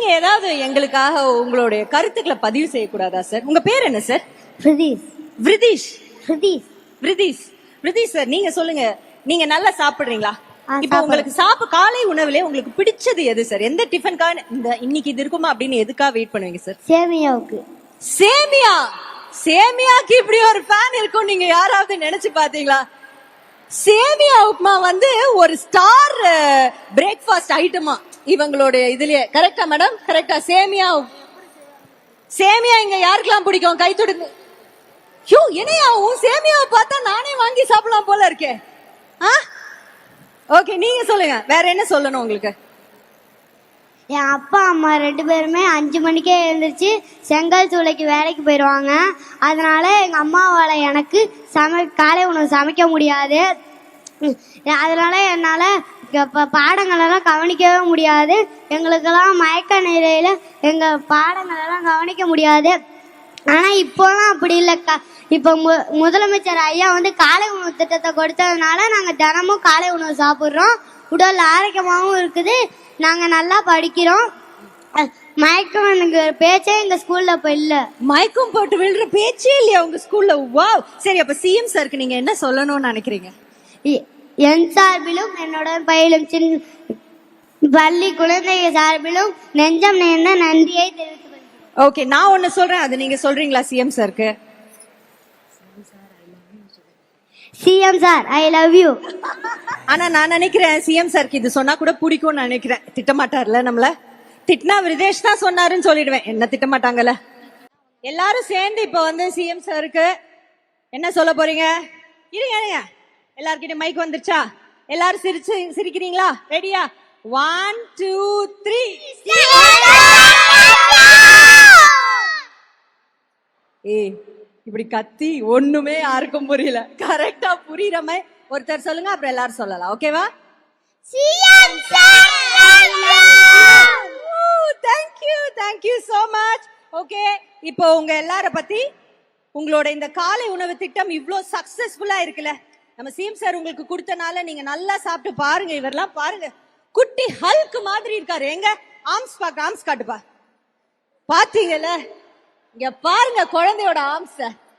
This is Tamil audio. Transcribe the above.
நீங்க ஏதாவது எங்களுக்காக உங்களுடைய கருத்துக்களை பதிவு செய்யக்கூடாதா சார்? உங்க பேர் என்ன சார்? பிரதீஷ். விரிதீஷ். பிரதீஷ். விரிதீஷ். விரிதீஷ் சார், நீங்க சொல்லுங்க, நீங்க நல்லா சாப்பிடுறீங்களா? இப்போ சாப்பிடுறேன். உங்களுக்கு காலை உணவுல உங்களுக்கு பிடிச்சது எது சார்? எந்த டிஃபனுக்காக இந்த இன்னைக்கு இது இருக்குமா அப்படின்னு எதுக்காக வெயிட் பண்ணுவீங்க சார்? சேமியாவுக்கு. சேமியா. சேமியாக்கு இப்படி ஒரு ஃபேன் இருக்கும் நீங்க யாராவது நினைச்சு பாத்தீங்களா? சேமியா உப்மா வந்து ஒரு ஸ்டார் பிரேக்ஃபாஸ்ட் ஐட்டமா இவங்களுடைய இதுலயே. கரெக்டா மேடம்? கரெக்டா. சேமியா சேமியா இங்க யாருக்கெல்லாம் பிடிக்கும்? கை தொடுங்க. ஐயோ, என்னையாவும் சேமியாவை பார்த்தா நானே வாங்கி சாப்பிடலாம் போல இருக்கே. ஓகே, நீங்க சொல்லுங்க, வேற என்ன சொல்லணும் உங்களுக்கு? என் அப்பா அம்மா 2 பேருமே 5 மணிக்கே எழுந்திரிச்சு செங்கல் சூளைக்கு வேலைக்கு போயிடுவாங்க. அதனால எங்க அம்மாவால எனக்கு காலை உணவு சமைக்க முடியாது. அதனால என்னால பாடங்களெல்லாம் கவனிக்கவே முடியாது. எங்களுக்கெல்லாம் மயக்க நிலையில எங்க பாடங்களெல்லாம் கவனிக்க முடியாது. ஆனா இப்போலாம் அப்படி இல்லைக்கா. இப்போ முதலமைச்சர் ஐயா வந்து காலை உணவு திட்டத்தை கொடுத்ததுனால நாங்க தினமும் காலை உணவு சாப்பிடுறோம். உடல் ஆரோக்கியமாகவும் இருக்குது. நாங்க நல்லா படிக்கிறோம். மயக்கம் எனக்கு பேச்சே எங்க ஸ்கூல்ல இப்ப இல்ல. மயக்கம் போட்டு விழுற பேச்சே இல்லையா உங்க ஸ்கூல்ல? வாவ். சரி, அப்ப சிஎம் சாருக்கு நீங்க என்ன சொல்லணும்னு நினைக்கிறீங்க? என் சார்பிலும் என்னோட பயிலும் பள்ளி குழந்தைகள் சார்பிலும் நெஞ்சம் நேர்ந்த நன்றியை தெரிவித்துக் கொள்கிறேன். ஓகே, நான் ஒண்ணு சொல்றேன், அது நீங்க சொல்றீங்களா சிஎம் சாருக்கு? CM sir, I love you. ஆனா நான் நினைக்கிறேன் சிஎம் சாருக்கு இது சொன்னா கூட பிடிக்கும்னு நினைக்கிறேன். திட்டமாட்டார்ல நம்மள? திட்டினா விருதேஷ் தான் சொன்னாருன்னு சொல்லிடுவேன். என்ன திட்டமாட்டாங்கல்ல? எல்லாரும் சேர்ந்து இப்ப வந்து சிஎம் சாருக்கு என்ன சொல்ல போறீங்க? இருங்க, எல்லார்கிட்ட மைக் வந்துருச்சா? எல்லாரும் சிரிக்கிறீங்களா? ரெடியா? 1 2 3. ஏய், இப்படி கத்தி ஒண்ணுமே யாருக்கும் புரியல. கரெக்டா புரியுற மாதிரி ஒருத்தர் சொல்லுங்க, அப்புறம் எல்லாரும் சொல்லலாம். ஓகேவா? Thank you so much. ஓகே, இப்போ உங்க எல்லார பத்தி உங்களோட இந்த காலை உணவு திட்டம் இவ்ளோ சக்சஸ்ஃபுல்லா இருக்குல்ல, நம்ம சிஎம் சார் உங்களுக்கு கொடுத்தனால நீங்க நல்லா சாப்பிட்டு பாருங்க. இவரெல்லாம் பாருங்க, குட்டி ஹல்க் மாதிரி இருக்காரு. எங்க ஆர்ம்ஸ் காட்டுப்பா. பாத்தீங்கல்ல? இங்க பாருங்க குழந்தையோட ஆர்ம்ஸ்.